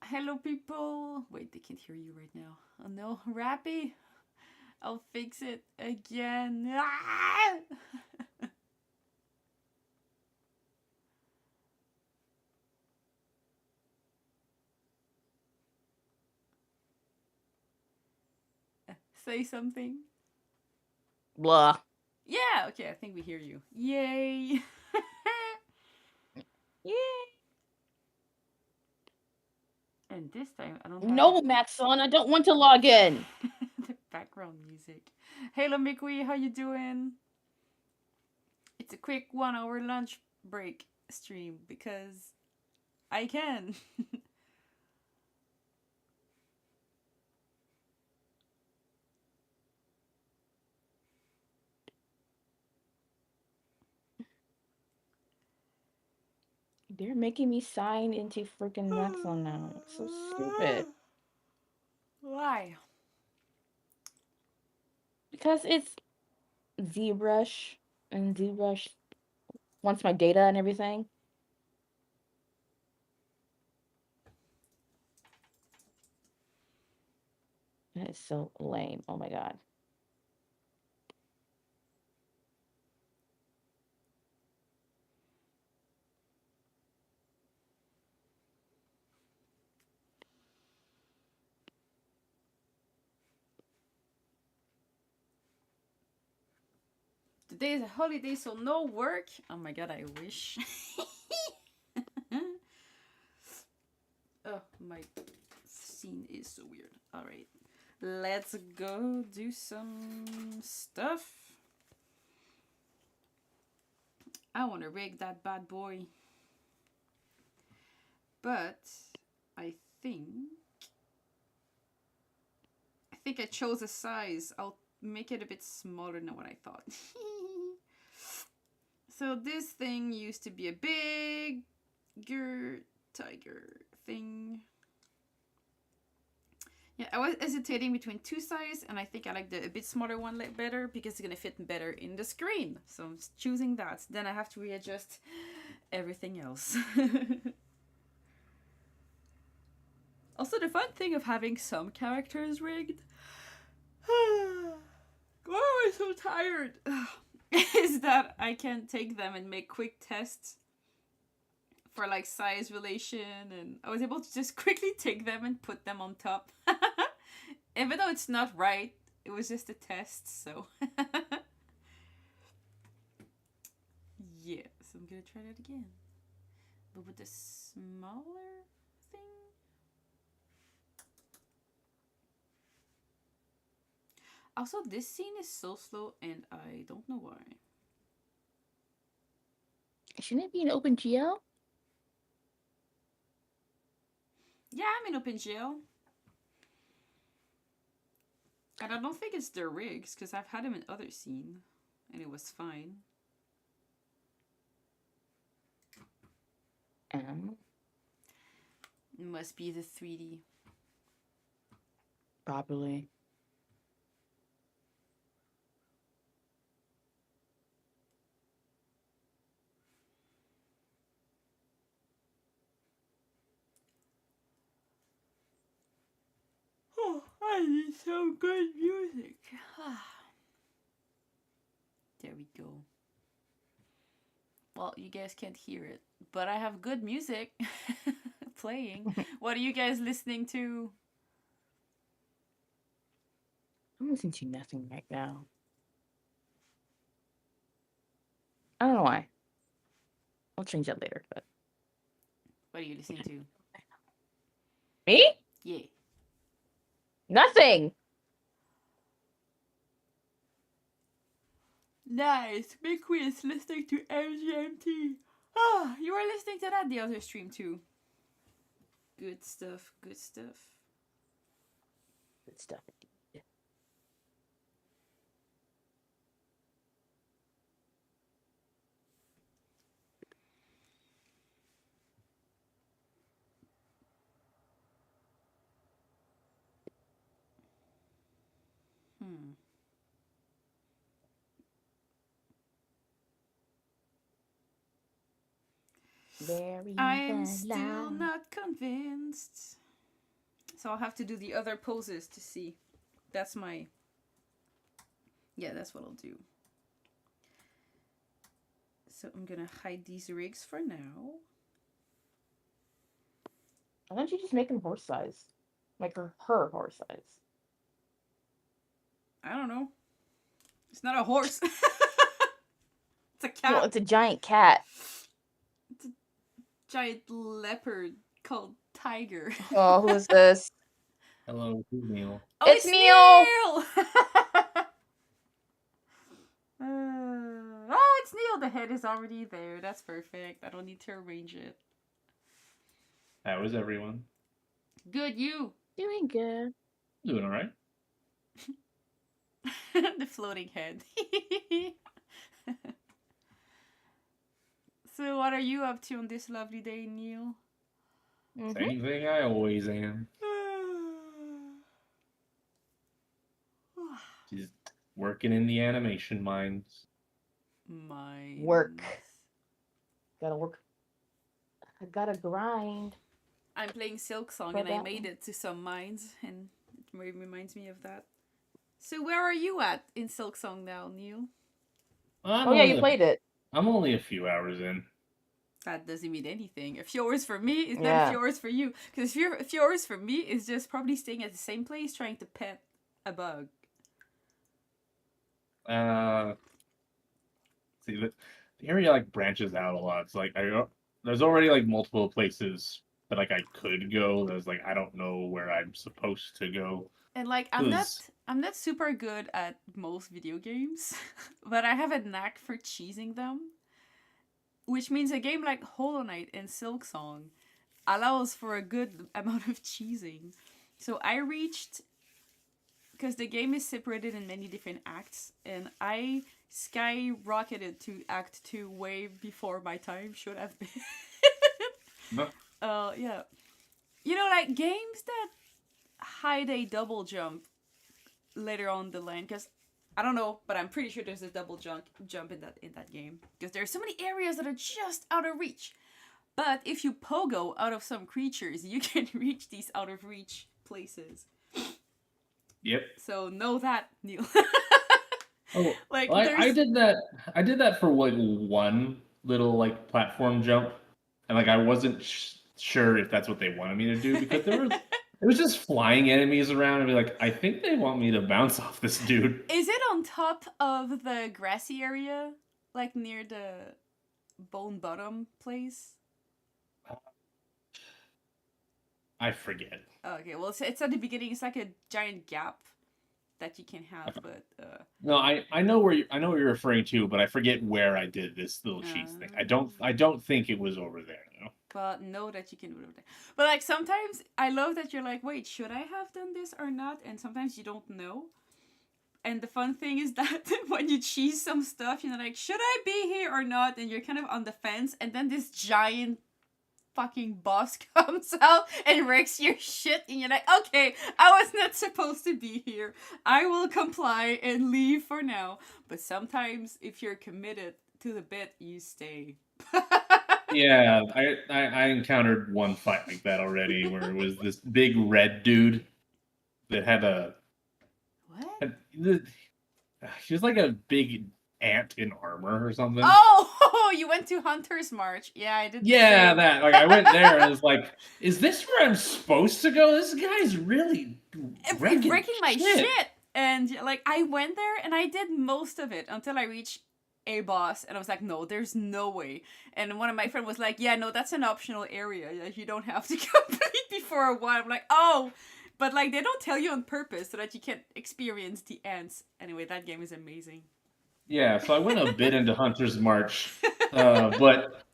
Hello, people. Wait, they can't hear you right now. Oh no, Rappy. I'll fix it again. Ah! Say something. Blah. Yeah, okay, I think we hear you. Yay. Yay. And this time, I don't have No, Maxon, I don't want to log in. the background music. Hello, Mikwi. How you doing? It's a quick 1 hour lunch break stream because I can. They're making me sign into freaking Maxon now. It's so stupid. Why? Because it's ZBrush, and ZBrush wants my data and everything. That is so lame. Oh my god. Today is a holiday, so no work. Oh my god, I wish. Oh, my scene is so weird. Alright, let's go do some stuff. I want to rig that bad boy. But I think I chose a size. I'll make it a bit smaller than what I thought. So this thing used to be a bigger tiger thing. Yeah, I was hesitating between two sizes, and I think I like the a bit smaller one better because it's gonna fit better in the screen. So I'm choosing that. Then I have to readjust everything else. Also, the fun thing of having some characters rigged. Oh, I'm so tired. Is that I can take them and make quick tests for like size relation, and I was able to just quickly take them and put them on top. Even though it's not right, it was just a test, so. Yeah, so I'm gonna try that again. But with the smaller thing? Also, this scene is so slow and I don't know why. Shouldn't it be an OpenGL? Yeah, I'm in OpenGL. And I don't think it's their rigs, because I've had them in other scene and it was fine. It must be the 3D. Probably. Oh, I need some good music. There we go. Well, you guys can't hear it, but I have good music playing. What are you guys listening to? I'm listening to nothing right now. I don't know why. I'll change that later, but. What are you listening to? Me? Yeah. Nothing! Nice. Big quiz listening to MGMT. Ah, you were listening to that the other stream too. Good stuff. Good stuff. Good stuff. Hmm. Very I am still not convinced. So I'll have to do the other poses to see. That's my... Yeah, that's what I'll do. So I'm gonna hide these rigs for now. Why don't you just make them horse size? Like her horse size. I don't know. It's not a horse. It's a cat. Well, it's a giant cat. It's a giant leopard called Tiger. Oh, who is this? Hello, who's Neil? Oh, It's it's Neil! Oh, it's Neil. The head is already there. That's perfect. I don't need to arrange it. How is everyone? Good, you. Doing good. Doing all right. The floating head. So, what are you up to on this lovely day, Neil? Same thing I always am. Just working in the animation mines. Work. Gotta work. I gotta grind. I'm playing Silk Song For and I that made one. it to some mines, and it reminds me of that. So, where are you at in Silk Song now, Neil? I'm Oh yeah, you only- played it. I'm only a few hours in. That doesn't mean anything. A few hours for me is not Yeah. a few hours for you. Because a few hours for me is just probably staying at the same place trying to pet a bug. See, the area like branches out a lot. It's like there's already like multiple places that like I could go. There's like I don't know where I'm supposed to go. And like I'm not super good at most video games, but I have a knack for cheesing them. Which means a game like Hollow Knight and Silk Song allows for a good amount of cheesing. So I reached, because the game is separated in many different acts, and I skyrocketed to Act 2 way before my time should have been. No. Yeah. You know, like games that hide a double jump later on the line, because I don't know, but I'm pretty sure there's a double jump in that game, because there are so many areas that are just out of reach. But if you pogo out of some creatures, you can reach these out of reach places. Yep. So know that, Neil. Oh, Like well, I there's did that. I did that for like one little like platform jump, and like I wasn't sure if that's what they wanted me to do because it was just flying enemies around and be like, I think they want me to bounce off this dude. Is it on top of the grassy area, like near the bone bottom place? I forget. Okay, well it's at the beginning. It's like a giant gap that you can have, but No, I know where I know what you're referring to, but I forget where I did this little cheese thing. I don't think it was over there. No. but know that you can do it over there. But like sometimes I love that you're like, wait, should I have done this or not? And sometimes you don't know. And the fun thing is that when you cheese some stuff, you're like, should I be here or not? And you're kind of on the fence, and then this giant fucking boss comes out and wrecks your shit, and you're like, okay, I was not supposed to be here. I will comply and leave for now. But sometimes if you're committed to the bit, you stay. Yeah, I encountered one fight like that already, where it was this big red dude that had What? he was like a big ant in armor or something. Oh, you went to Hunter's March. Yeah, I did. Yeah, that like I went there and I was like, is this where I'm supposed to go? This guy's really breaking my shit. shit. And like I went there and I did most of it until I reached a boss, and I was like, no, there's no way. And one of my friends was like, yeah, no, that's an optional area. You don't have to complete before a while. I'm like, oh, but like they don't tell you on purpose so that you can experience the ants. Anyway, that game is amazing. Yeah, so I went a bit into Hunter's March, but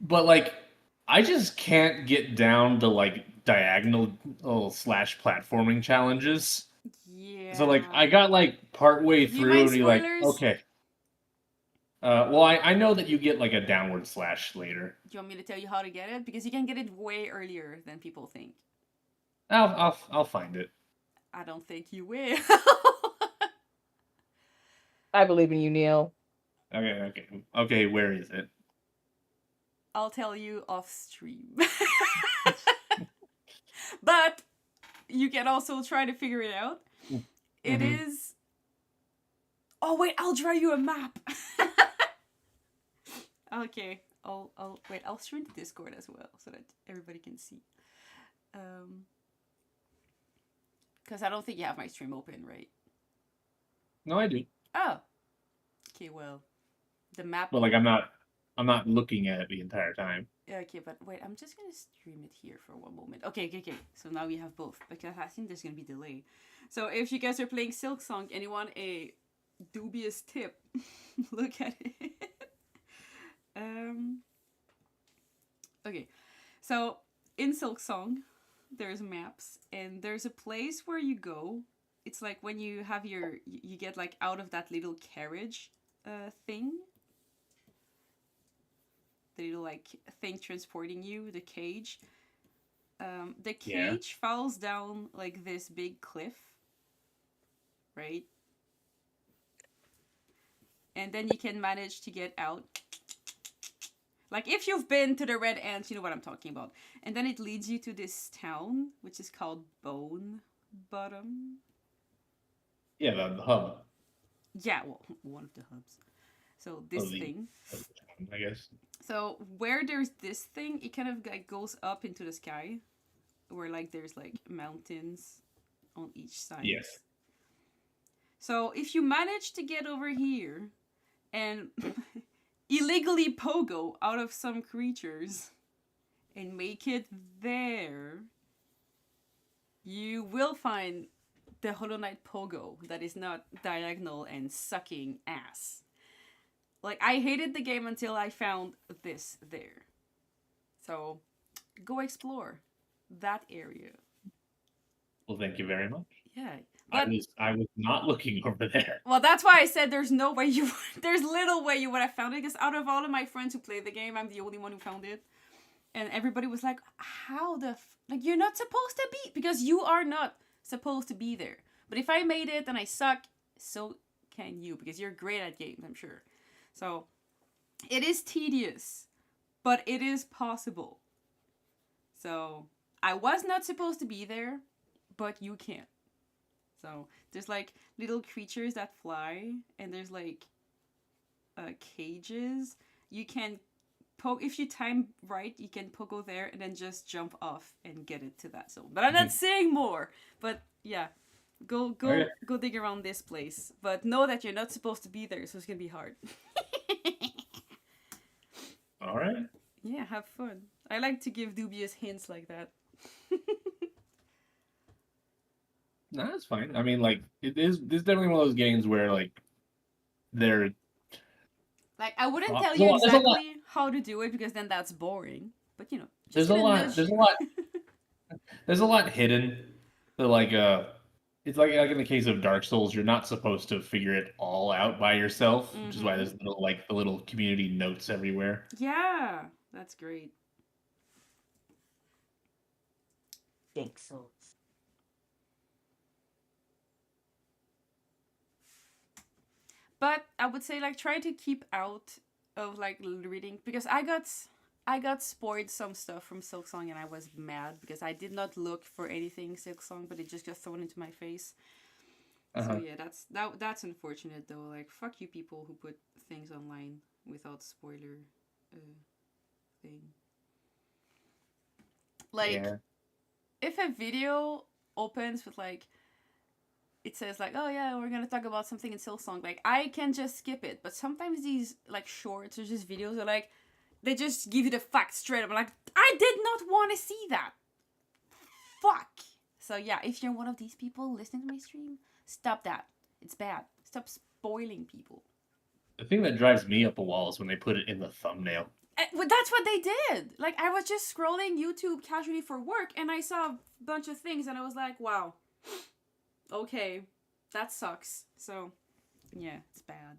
like I just can't get down to like diagonal slash platforming challenges. Yeah. So like I got like partway Do you through mind and you're like, spoilers? okay. Well, I know that you get like a downward slash later. Do you want me to tell you how to get it? Because you can get it way earlier than people think. I'll find it. I don't think you will. I believe in you, Neil. Okay. Where is it? I'll tell you off stream. But you can also try to figure it out. It is. Oh wait, I'll draw you a map. Okay, I'll wait. I'll stream the Discord as well so that everybody can see. Because I don't think you have my stream open, right? No, I do. Oh. Okay, well, the map. But like, I'm not looking at it the entire time. Okay, but wait, I'm just gonna stream it here for one moment. Okay. So now we have both because I think there's gonna be delay. So if you guys are playing Silk Song and you want a dubious tip, look at it. Okay, so in Silk Song, there's maps and there's a place where you go. It's like when you have you get like out of that little carriage thing. The little like thing transporting you, the cage. The cage falls down like this big cliff, right? And then you can manage to get out. Like if you've been to the Red Ants, you know what I'm talking about. And then it leads you to this town, which is called Bone Bottom. Yeah, the hub. Yeah, well, one of the hubs. So this thing. I guess. So where there's this thing, it kind of like goes up into the sky, where like there's like mountains on each side. Yes. So if you manage to get over here and illegally pogo out of some creatures and make it there, you will find the Hollow Knight pogo that is not diagonal and sucking ass. Like, I hated the game until I found this there. So, go explore that area. Well, thank you very much. Yeah. But, I was not looking over there. well, that's why I said there's no way there's little way you would have found it, because out of all of my friends who played the game, I'm the only one who found it. And everybody was like, how the like, you're not supposed to be, because you are not supposed to be there. But if I made it and I suck, so can you, because you're great at games, I'm sure. So, it is tedious, but it is possible. So, I was not supposed to be there, but you can. So, there's like little creatures that fly, and there's like cages. You can poke, if you time right, you can pogo there and then just jump off and get it to that zone. But I'm not saying more, but yeah. Go dig around this place. But know that you're not supposed to be there, so it's gonna be hard. Alright. Yeah, have fun. I like to give dubious hints like that. No, that's fine. I mean, like, this is definitely one of those games where, like, they're... Like, I wouldn't tell you exactly how to do it, because then that's boring. But, you know, there's a lot there's a lot hidden. So, like, it's like in the case of Dark Souls, you're not supposed to figure it all out by yourself, which is why there's the little community notes everywhere. Yeah, that's great. Dark Souls. But I would say, like, try to keep out of like reading, because I got spoiled some stuff from Silksong and I was mad because I did not look for anything Silksong, but it just got thrown into my face. So yeah, that's unfortunate though. Like, fuck you people who put things online without spoiler thing. Like, if a video opens with like, it says like, oh yeah, we're gonna talk about something in Silksong, like, I can just skip it. But sometimes these like shorts or just videos are like, they just give you the facts straight up. I'm like, I did not want to see that. Fuck. So yeah, if you're one of these people listening to my stream, stop that. It's bad. Stop spoiling people. The thing that drives me up a wall is when they put it in the thumbnail. Well, that's what they did. Like, I was just scrolling YouTube casually for work, and I saw a bunch of things, and I was like, wow. Okay, that sucks. So, yeah, it's bad.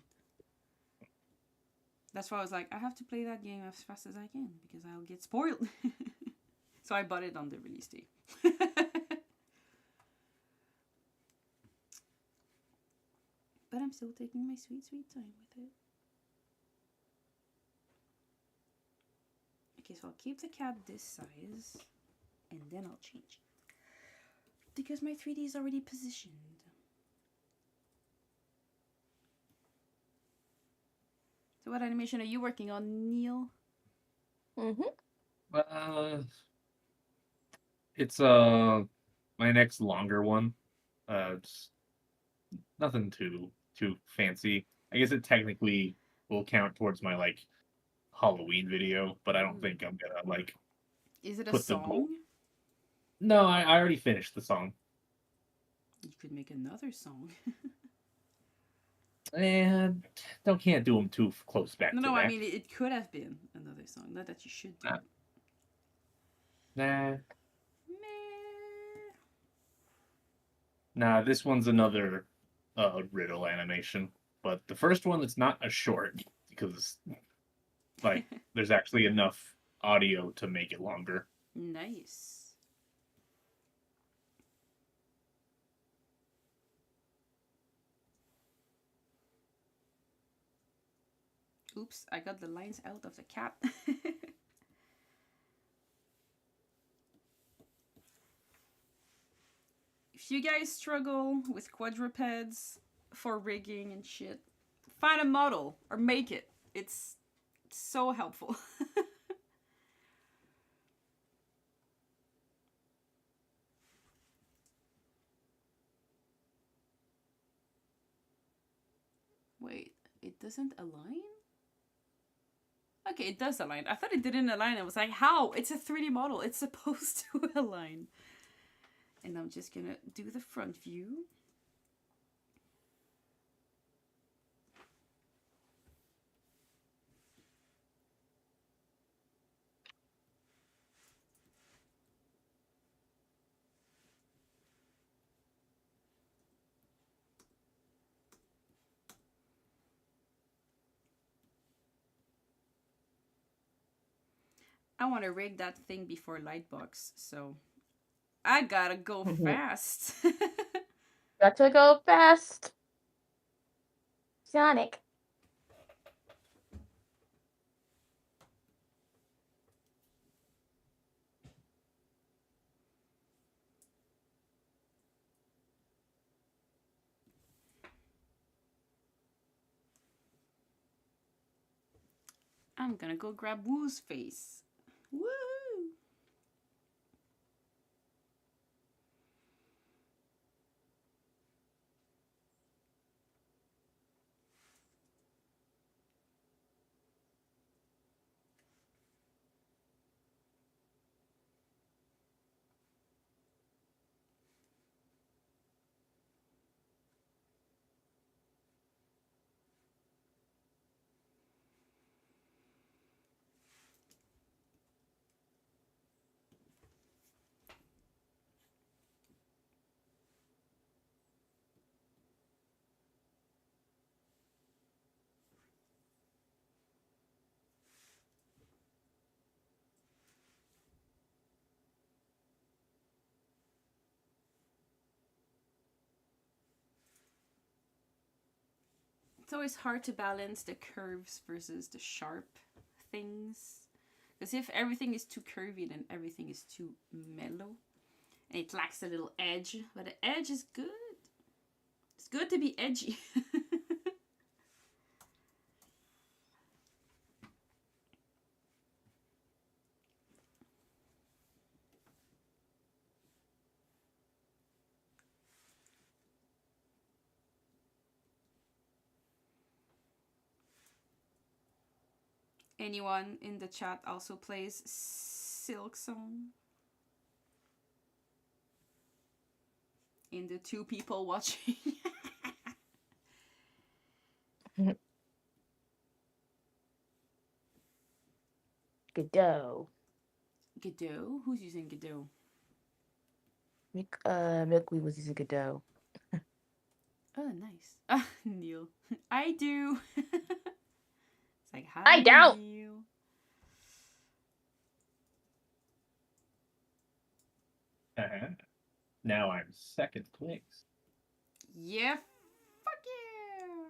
That's why I was like, I have to play that game as fast as I can, because I'll get spoiled. So I bought it on the release day. But I'm still taking my sweet, sweet time with it. Okay, so I'll keep the cat this size, and then I'll change. Because my 3D is already positioned. So what animation are you working on, Neil? It's my next longer one. It's nothing too fancy. I guess it technically will count towards my like Halloween video, but I don't think I'm gonna like. Is it a put the song? No, I already finished the song. You could make another song. And can't do them too close back to No, back. I mean it could have been another song. Not that you should do. Nah. Meh. Nah, this one's another riddle animation. But the first one, it's not a short because like there's actually enough audio to make it longer. Nice. Oops, I got the lines out of the cap. If you guys struggle with quadrupeds for rigging and shit, find a model or make it. It's so helpful. Wait, it doesn't align? Okay, it does align. I thought it didn't align. I was like, how? It's a 3D model. It's supposed to align. And I'm just gonna do the front view. I want to rig that thing before Lightbox, so I gotta go fast. Got to go fast. Sonic. I'm gonna go grab Woo's face. Woo! It's always hard to balance the curves versus the sharp things. Because if everything is too curvy, then everything is too mellow. And it lacks a little edge. But the edge is good. It's good to be edgy. Anyone in the chat also plays Silk Song? In the 2 people watching. Godot. Godot? Who's using Godot? Milkweed was using Godot. Oh, nice. Neil. I do. It's like, hi, I don't. Neil. Now I'm second place. Yeah, fuck yeah.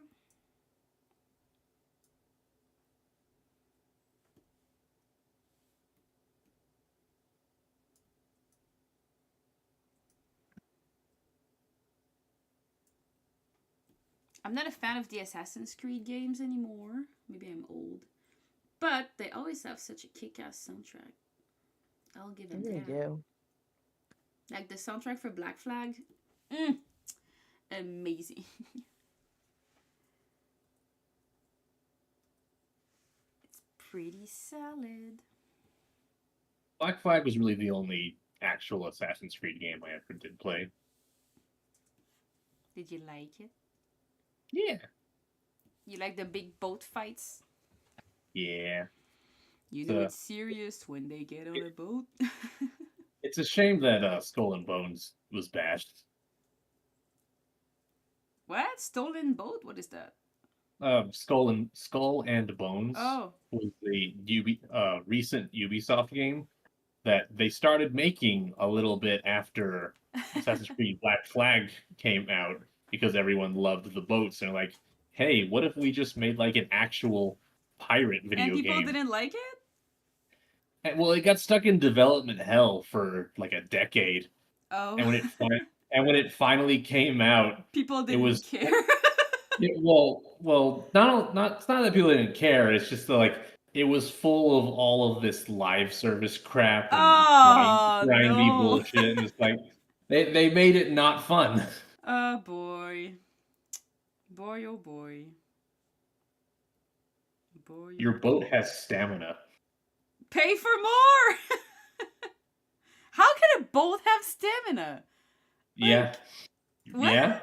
I'm not a fan of the Assassin's Creed games anymore. Maybe I'm old. But they always have such a kick-ass soundtrack. I'll give They it really that. do. Like the soundtrack for Black Flag. Amazing. It's pretty solid. Black Flag was really the only actual Assassin's Creed game I ever did play. Did you like it? Yeah. You like the big boat fights? Yeah. You know it's serious when they get on a boat. It's a shame that Skull and Bones was bashed. What? Stolen boat? What is that? Skull and Bones Oh. was the recent Ubisoft game that they started making a little bit after Assassin's Creed Black Flag came out because everyone loved the boats and they're like, hey, what if we just made like an actual pirate video And people game? didn't like it? And, well, it got stuck in development hell for like a decade. Oh. And when it finally came out, people it didn't was care. well, not it's not that people didn't care. It's just that, like it was full of all of this live service crap and grindy no. bullshit, and it's like they made it not fun. Oh boy. Boy, oh boy. Boy. Your boat has stamina. Pay for more! How can a boat have stamina? Yeah. What? Yeah.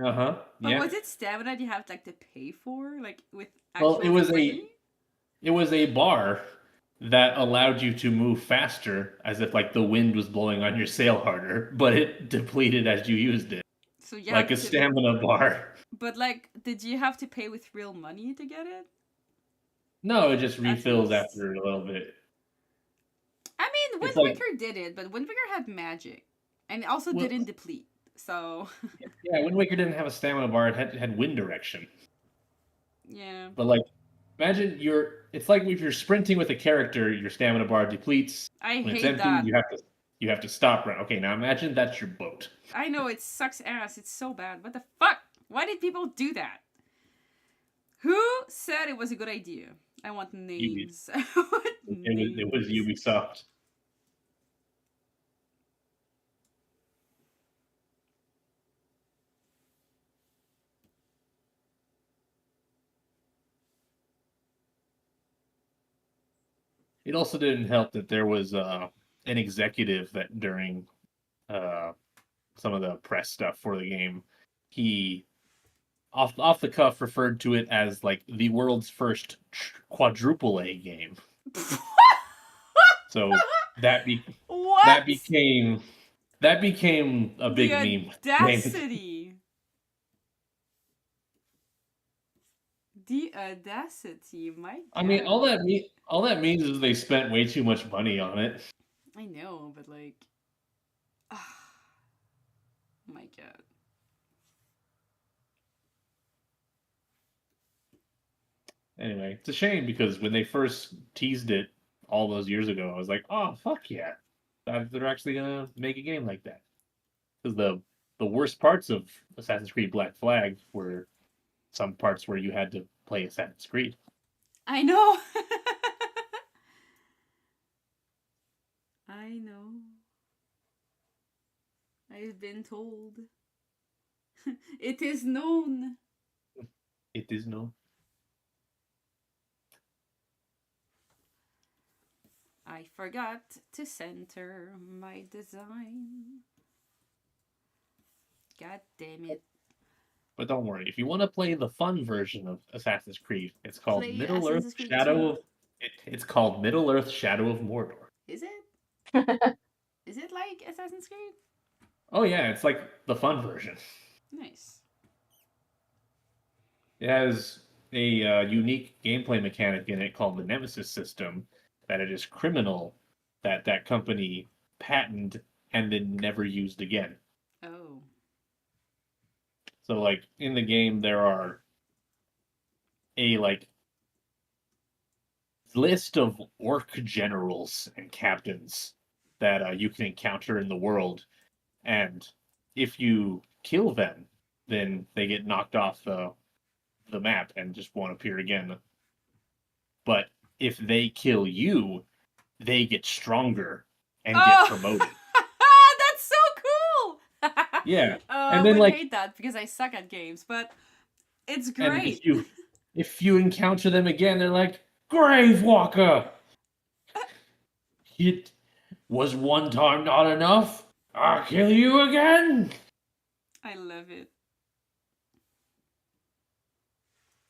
Uh-huh. But Yeah. was it stamina you have like to pay for? Like with Well, actual money? it was a bar that allowed you to move faster as if like the wind was blowing on your sail harder, but it depleted as you used it. So you Like had a to, stamina bar. But like, did you have to pay with real money to get it? No, it just At refills least. after a little bit. I mean, Wind It's like- Waker did it, but Wind Waker had magic. And it also Well- didn't deplete. So, Yeah, Wind Waker didn't have a stamina bar, it had wind direction. yeah. But like imagine it's like if you're sprinting with a character, your stamina bar depletes. I When it's hate empty, that. you have to stop run. Okay, now imagine that's your boat. I know, it sucks ass. It's so bad. What the fuck? Why did people do that? Who said it was a good idea? I want names. I want It was names. Ubisoft. It also didn't help that there was an executive that during some of the press stuff for the game, he off the cuff referred to it as like the world's first quadruple A game. So What? that became a big the meme. audacity. The audacity, my God. I mean, all that means is they spent way too much money on it. I know, but like, my God. Anyway, it's a shame because when they first teased it all those years ago, I was like, "Oh fuck yeah, they're actually gonna make a game like that." Because the worst parts of Assassin's Creed Black Flag were some parts where you had to play Assassin's Creed. I know. I know. I've been told. It is known. It is no. I forgot to center my design. God damn it. But don't worry, if you want to play the fun version of Assassin's Creed, it's called Play Middle Earth Assassin's Creed Shadow 2. of. It's called Middle Earth Shadow of Mordor. Is it? Is it like Assassin's Creed? Oh yeah, it's like the fun version. Nice. It has a unique gameplay mechanic in it called the Nemesis system that it is criminal that company patented and then never used again. Oh. So like in the game there are a like list of orc generals and captains that you can encounter in the world, and if you kill them, then they get knocked off the the map and just won't appear again. But if they kill you, they get stronger and get promoted. That's so cool. Yeah. I And then would like hate that because I suck at games, but it's and great. if you encounter them again, they're like, Grave Walker. It was one time not enough. I'll kill you again. I love it.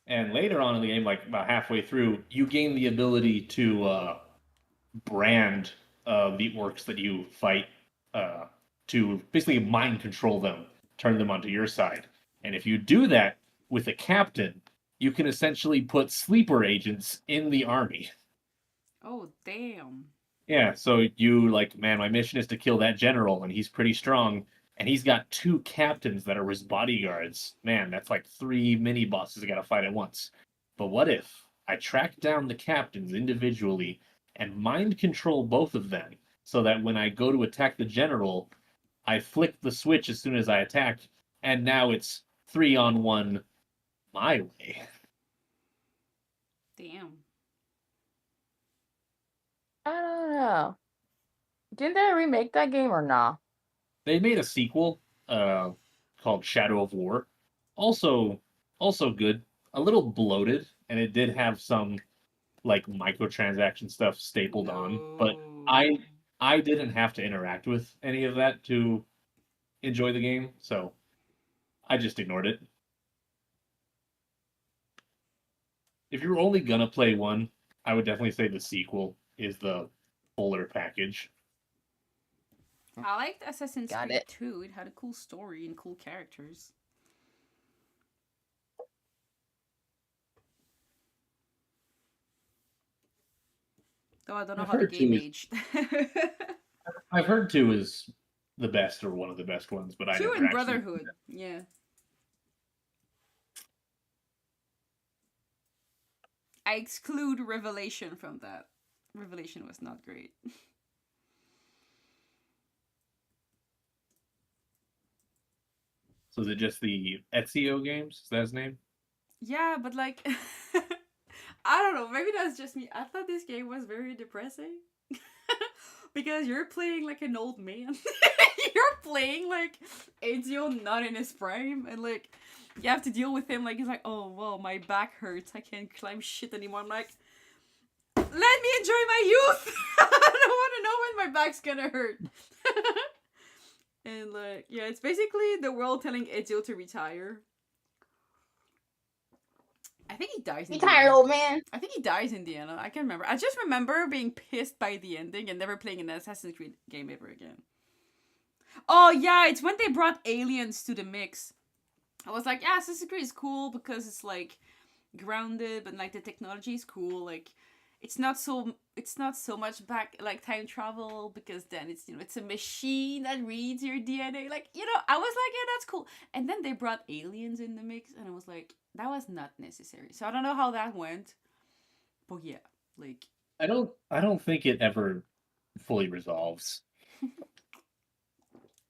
And later on in the game, like about halfway through, you gain the ability to brand the orcs that you fight to basically mind control them, turn them onto your side. And if you do that with a captain, you can essentially put sleeper agents in the army. Oh, damn. Yeah, so you like, man, my mission is to kill that general, and he's pretty strong, and he's got 2 captains that are his bodyguards. Man, that's like 3 mini bosses I gotta fight at once. But what if I track down the captains individually and mind control both of them so that when I go to attack the general, I flick the switch as soon as I attack, and now it's 3-on-1 my way. Damn. I don't know. Didn't they remake that game or not? They made a sequel called Shadow of War. Also good. A little bloated, and it did have some like microtransaction stuff stapled on, but No. I didn't have to interact with any of that to enjoy the game, so I just ignored it. If you're only gonna play one, I would definitely say the sequel is the fuller package. I liked Assassin's Got Creed it. 2. It had a cool story and cool characters. Though I don't know I've how the heard game 2 is aged. I've heard 2 is the best or one of the best ones, but I 2 never and actually. Brotherhood. Yeah. I exclude Revelation from that. Revelation was not great. So is it just the Ezio games? Is that his name? Yeah, but like, I don't know. Maybe that's just me. I thought this game was very depressing because you're playing like an old man. You're playing like Ezio not in his prime, and like you have to deal with him. Like he's like, oh well, my back hurts. I can't climb shit anymore. I'm like, let me enjoy my youth. I don't want to know when my back's gonna hurt. And like, yeah, it's basically the world telling Ezio to retire. I think he dies in You the tired, end. old man? I think he dies in the end. I can't remember. I just remember being pissed by the ending and never playing an Assassin's Creed game ever again. Oh yeah, it's when they brought aliens to the mix. I was like, yeah, Assassin's Creed is cool because it's like grounded, but like the technology is cool. Like it's not so much back like time travel because then it's it's a machine that reads your DNA. Like I was like, yeah, that's cool. And then they brought aliens in the mix, and I was like, that was not necessary. So I don't know how that went, but yeah, like I don't think it ever fully resolves.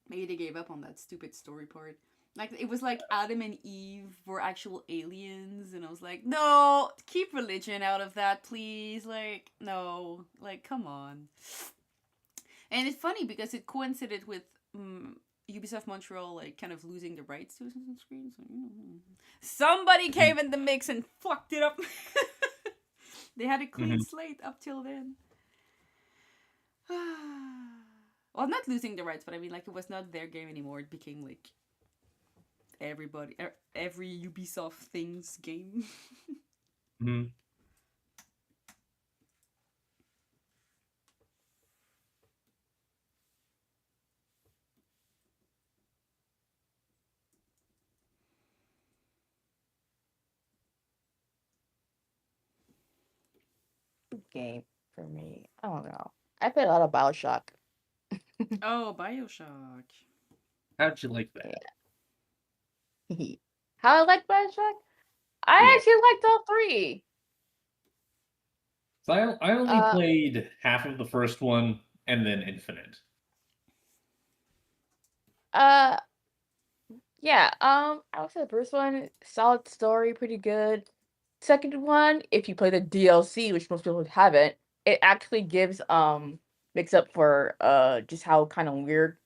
maybe they gave up on that stupid story part. Like it was like Adam and Eve were actual aliens, and I was like, no, keep religion out of that, please. Like no, like come on. And it's funny because it coincided with Ubisoft Montreal like kind of losing the rights to Assassin's Creed. So, somebody came in the mix and fucked it up. They had a clean slate up till then. Well, not losing the rights, but I mean, like, it was not their game anymore. It became like every Ubisoft thing's game. Mm-hmm. Game for me. I don't know. I played a lot of BioShock. Oh, BioShock. How'd you like that? How I like BioShock? I actually liked all 3. So I only played half of the first one and then Infinite. Yeah, I would say the first one, solid story, pretty good. Second one, if you play the DLC, which most people haven't, it actually gives makes up for just how kind of weird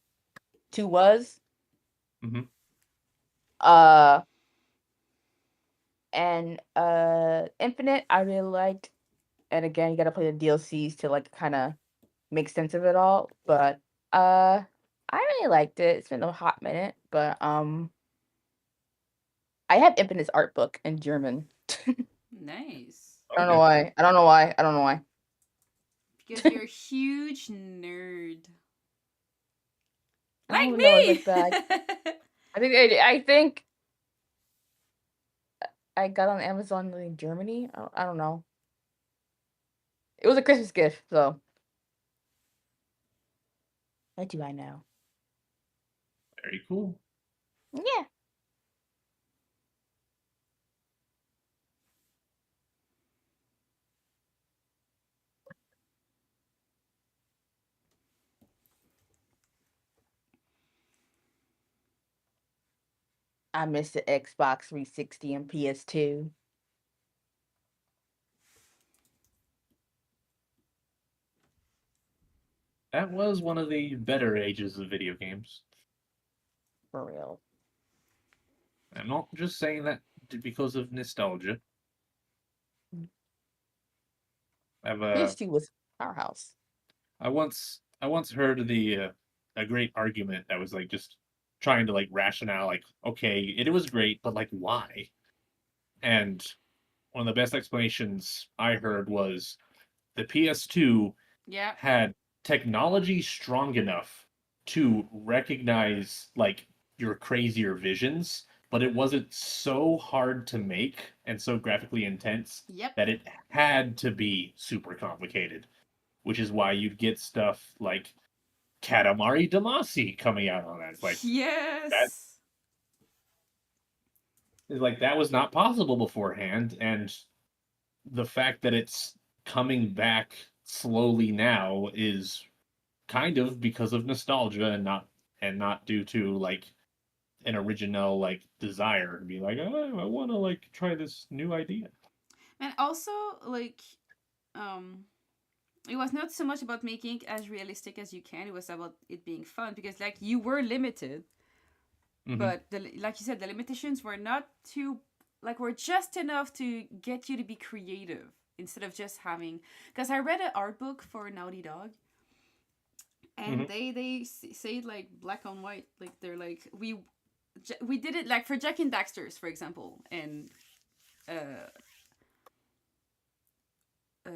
2 was. Hmm. Uh and Infinite I really liked. And again, you gotta play the DLCs to like kinda make sense of it all. But I really liked it. It's been a hot minute, but I have Infinite's art book in German. Nice. I don't know Okay. why. I don't know why. I don't know why. Because you're a huge nerd. I don't Like even know it's me! like that. I think I got on Amazon in Germany. I don't know. It was a Christmas gift, so what do I know? Very cool. Yeah. I miss the Xbox 360 and PS2. That was one of the better ages of video games. For real. I'm not just saying that because of nostalgia. I've PS2 was our house. I once heard a great argument that was like just trying to like rationale like okay it was great but like why, and one of the best explanations I heard was the PS2 Yeah. had technology strong enough to recognize like your crazier visions, but it wasn't so hard to make and so graphically intense Yep. that it had to be super complicated, which is why you'd get stuff like Katamari Damacy coming out on that. It's like that Yes. is like that was not possible beforehand, and the fact that it's coming back slowly now is kind of because of nostalgia and not due to like an original like desire to be like oh, I want to like try this new idea. And also, like, um, it was not so much about making it as realistic as you can. It was about it being fun because, like, you were limited, Hmm. but like you said, the limitations were not too, like, were just enough to get you to be creative instead of just having. Because I read an art book for Naughty Dog, and Hmm. they say it like black on white, like they're like we did it like for Jack and Daxter's, for example, and uh uh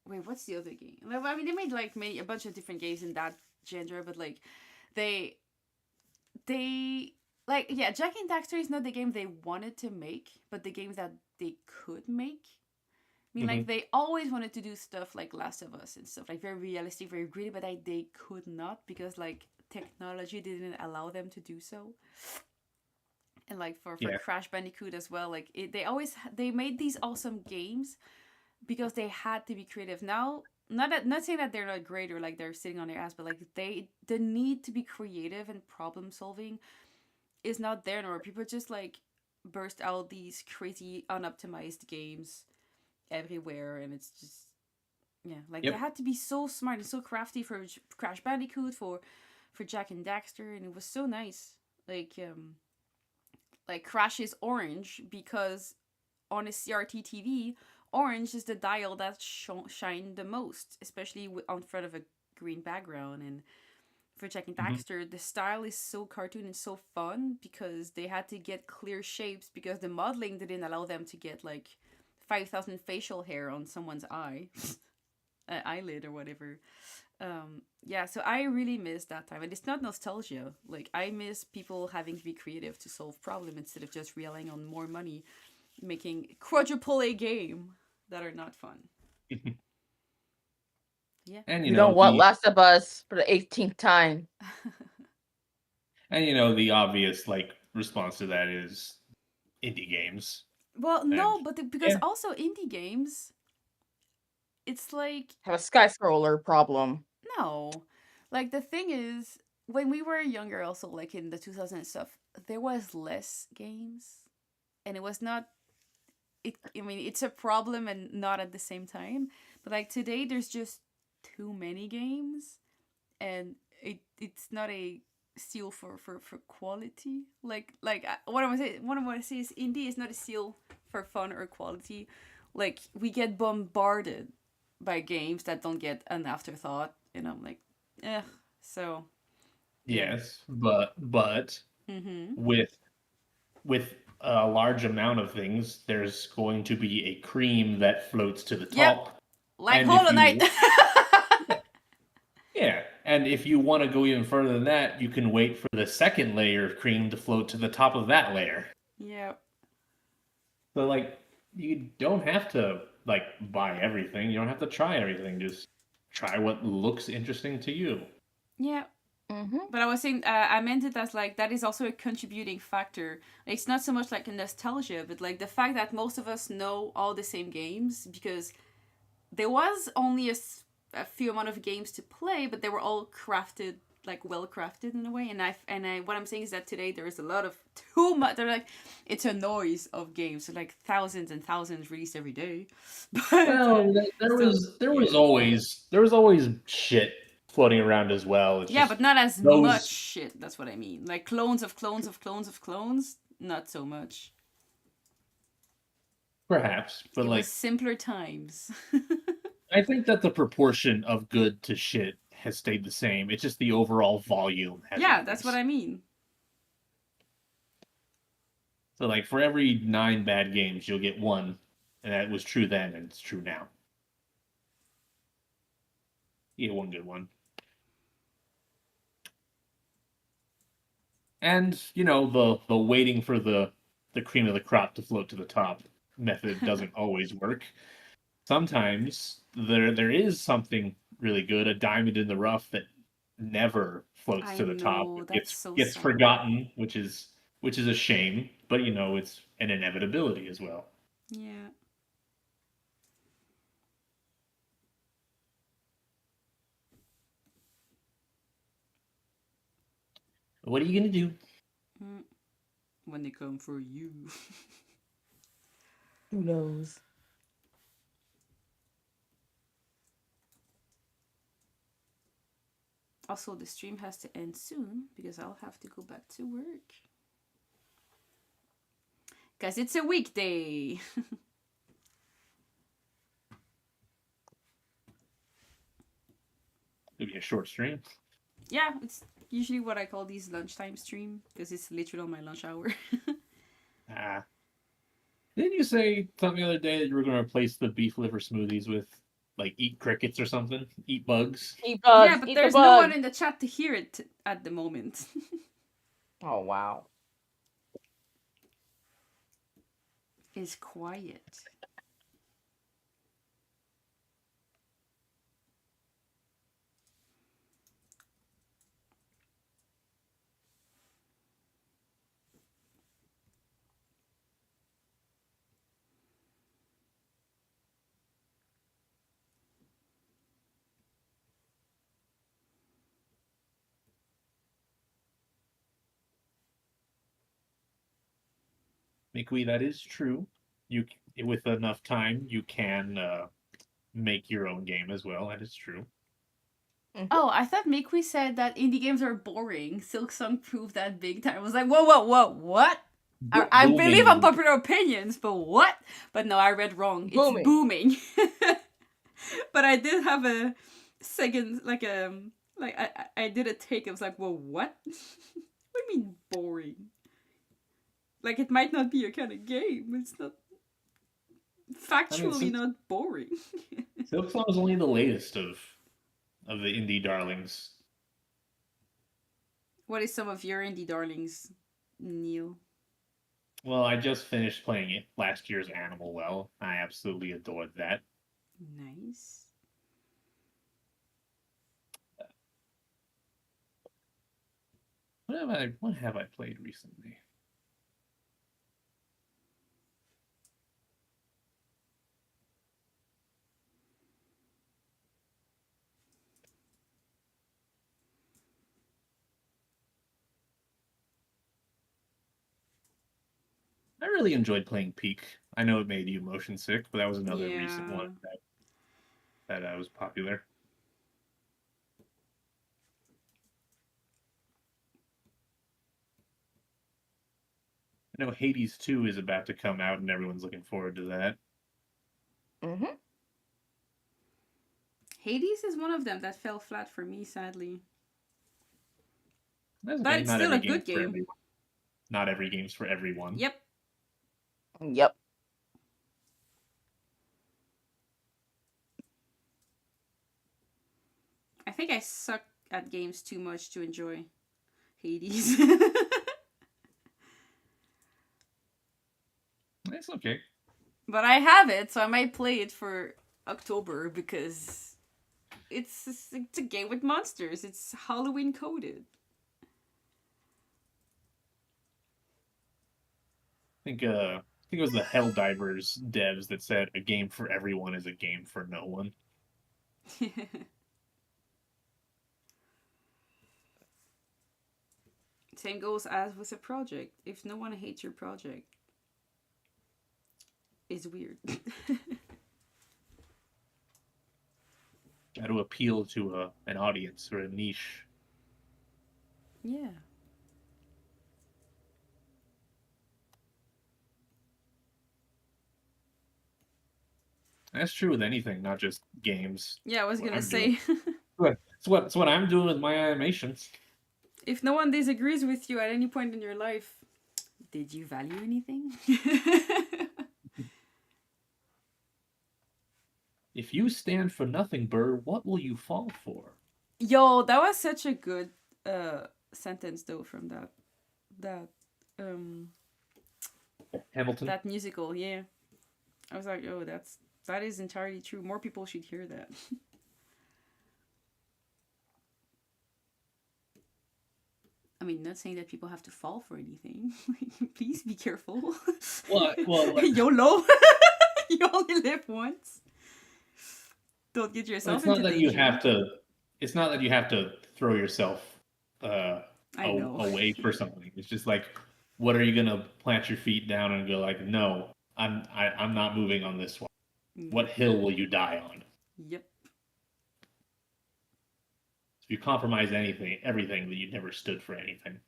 wait, what's the other game? Like, I mean, they made like a bunch of different games in that genre, but like they they like yeah, Jack and Daxter is not the game they wanted to make, but the game that they could make. I mean, like Hmm. they always wanted to do stuff like Last of Us and stuff like very realistic, very gritty, but they could not because like technology didn't allow them to do so. And like for Yeah. Crash Bandicoot as well, like they always they made these awesome games because they had to be creative. Now, not saying that they're not great or like they're sitting on their ass, but like the need to be creative and problem solving is not there anymore. People just like burst out these crazy unoptimized games everywhere, and it's just yeah, like they Yep. had to be so smart and so crafty for Crash Bandicoot, for Jack and Daxter, and it was so nice. Like Crash is orange because on a CRT TV, orange is the dial that shine the most, especially on front of a green background. And for Jack and Hmm. Daxter, the style is so cartoon and so fun because they had to get clear shapes because the modeling didn't allow them to get like 5,000 facial hair on someone's eye, eyelid or whatever. Yeah, so I really miss that time, and it's not nostalgia. Like I miss people having to be creative to solve problem instead of just relying on more money making quadruple A game that are not fun. Yeah. and you We know don't want the Last of Us for the 18th time. and you know the obvious like response to that is indie games. Well, And no, but because yeah. also indie games, it's like Have a sky scroller problem. no. Like the thing is, when we were younger, also like in the 2000 stuff, there was less games, and it was not. I mean, it's a problem and not at the same time. But like today, there's just too many games, and it's not a seal for quality. What I want to say, is indie is not a seal for fun or quality. Like we get bombarded by games that don't get an afterthought, and I'm like, eh. So yeah. Yes, but Mm-hmm. with a large amount of things, there's going to be a cream that floats to the Yep. top. Like And if Hollow Knight. you Yeah, and if you want to go even further than that, you can wait for the second layer of cream to float to the top of that layer. Yep. So like you don't have to like buy everything. You don't have to try everything. Just try what looks interesting to you. Yeah. Mm-hmm. But I was saying, I meant it as like that is also a contributing factor. It's not so much like a nostalgia, but like the fact that most of us know all the same games because there was only a few amount of games to play, but they were all crafted, like well crafted in a way. And what I'm saying is that today there is a lot of too much. They're like, it's a noise of games, so like thousands and thousands released every day. But Well, there was always shit floating around as well. It's yeah, just but not as much those shit. That's what I mean. Like clones of clones of clones of clones. Not so much. perhaps, but It was like simpler times. I think that the proportion of good to shit has stayed the same. It's just the overall volume has Yeah, that's what increased. I mean. So like for every 9 bad games, you'll get one, and that was true then, and it's true now. You get one good one. And the waiting for the cream of the crop to float to the top method doesn't always work. Sometimes there is something really good, a diamond in the rough that never floats I to the top. know, It that's so gets sad. forgotten, which is a shame, but it's an inevitability as well. Yeah. What are you gonna do? Mm. When they come for you. Who knows? Also, the stream has to end soon because I'll have to go back to work. Because it's a weekday. It'll be a short stream. Yeah, it's usually what I call these lunchtime stream because it's literally on my lunch hour. Ah. Didn't you say something the other day that you were going to replace the beef liver smoothies with like eat crickets or something? Eat bugs? Eat Yeah, bugs. but Eat there's the no bug. one in the chat to hear it at the moment. Oh wow. It's quiet. Mikui, that is true. You with enough time, you can make your own game as well. That is true. Oh, I thought Mikui said that indie games are boring. Silk Song proved that big time. I was like, whoa, whoa, whoa, what? I believe Booming. unpopular opinions, but what? But no, I read wrong. It's Booming. booming. But I did have a second, I did a take. I was like, whoa, what? What do you mean boring? Like it might not be your kind of game. It's not factually not boring. Silk Song is only the latest of the indie darlings. What is some of your indie darlings, Neil? Well, I just finished playing it last year's Animal Well. I absolutely adored that. Nice. What have I played recently? I really enjoyed playing Peak. I know it made you motion sick, but that was another recent Yeah. one that was popular. I know Hades 2 is about to come out, and everyone's looking forward to that. Mm-hmm. Hades is one of them that fell flat for me, sadly. That's But okay. it's Not still a every good game's for game. everyone. Not every game's for everyone. Yep. Yep. I think I suck at games too much to enjoy Hades. It's okay. But I have it, so I might play it for October because it's a game with monsters. It's Halloween coded. I think it was the Helldivers devs that said a game for everyone is a game for no one. Same goes as with a project. If no one hates your project, it's weird. Got to appeal to an audience or a niche. Yeah. That's true with anything, not just games. Yeah, I was What gonna I'm say. It's what I'm doing with my animations. If no one disagrees with you at any point in your life, did you value anything? If you stand for nothing, bird, what will you fall for? Yo, that was such a good sentence though from that um Hamilton. that musical, yeah. I was like, oh, that is entirely true. More people should hear that. I mean, not saying that people have to fall for anything. Please be careful. Well, YOLO. You only live once. Don't get yourself it's not into that danger. you have to. It's not that you have to throw yourself I know. away for something. It's just like, what are you gonna plant your feet down and go like, no, I'm not moving on this one. What hill will you die on? Yep. If you compromise everything, then you never stood for anything.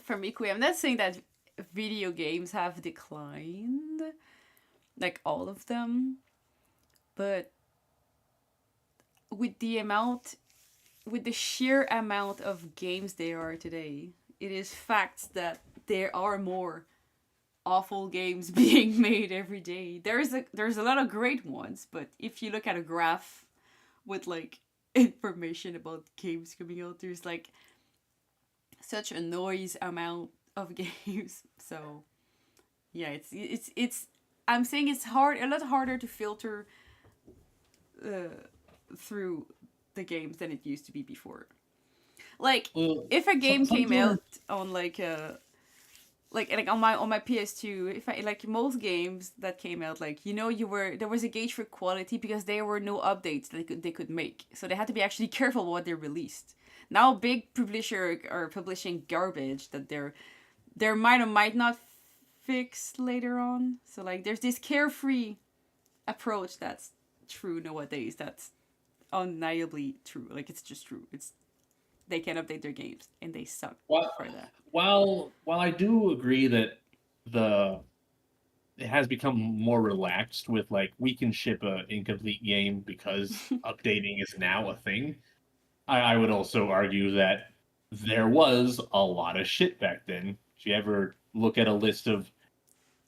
For Mikui, I'm not saying that video games have declined, like all of them, but with the sheer amount of games there are today, it is fact that there are more awful games being made every day. There's a lot of great ones, but if you look at a graph with like information about games coming out, there's like such a noise amount of games. So yeah, it's I'm saying it's a lot harder to filter through the games than it used to be before. Like if a game came out on like on my PS2, if I like most games that came out, like there was a gauge for quality because there were no updates that they could make, so they had to be actually careful what they released. Now big publisher are publishing garbage that they might or might not fix later on. So like there's this carefree approach that's true nowadays. That's undeniably true. Like it's just true. They can't update their games and they suck for that. While I do agree that it has become more relaxed with like we can ship a incomplete game because updating is now a thing. I would also argue that there was a lot of shit back then. If you ever look at a list of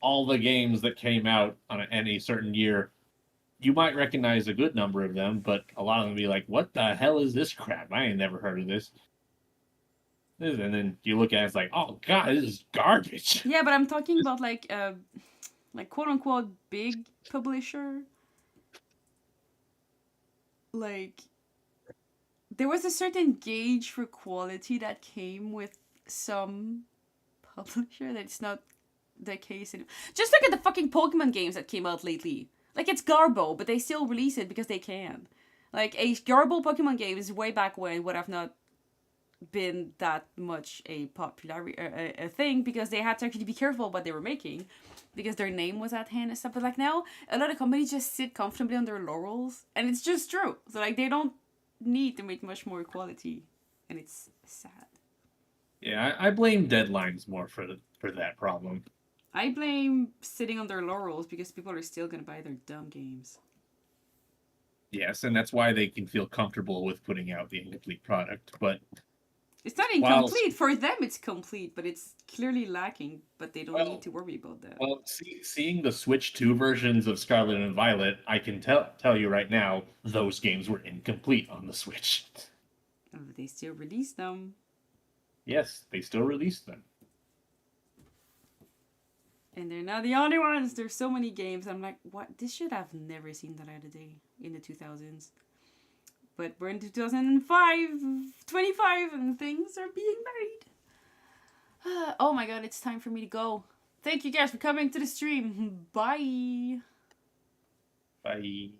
all the games that came out on any certain year, you might recognize a good number of them, but a lot of them be like, "What the hell is this crap? I ain't never heard of this." And then you look at it, it's like, oh god, this is garbage. Yeah, but I'm talking about like quote unquote big publisher. Like there was a certain gauge for quality that came with some publisher that's not the case anymore. Just look at the fucking Pokemon games that came out lately. Like it's Garbo, but they still release it because they can. Like a Garbo Pokemon game is way back when would have not been that much a popular a thing because they had to actually be careful what they were making because their name was at hand and stuff. But like now, a lot of companies just sit comfortably on their laurels, and it's just true. So like they don't need to make much more quality, and it's sad. Yeah, I blame deadlines more for that problem. I blame sitting on their laurels because people are still gonna buy their dumb games. Yes, and that's why they can feel comfortable with putting out the incomplete product. But it's not incomplete. For them, it's complete, but it's clearly lacking. But they don't need to worry about that. Well, seeing the Switch 2 versions of Scarlet and Violet, I can tell you right now, those games were incomplete on the Switch. Oh, they still release them. Yes, they still released them. And they're not the only ones. There's so many games. I'm like, what? This should have never seen the light of day in the 2000s. But we're in 2005, 25, and things are being made. Oh my god, it's time for me to go. Thank you guys for coming to the stream. Bye. Bye.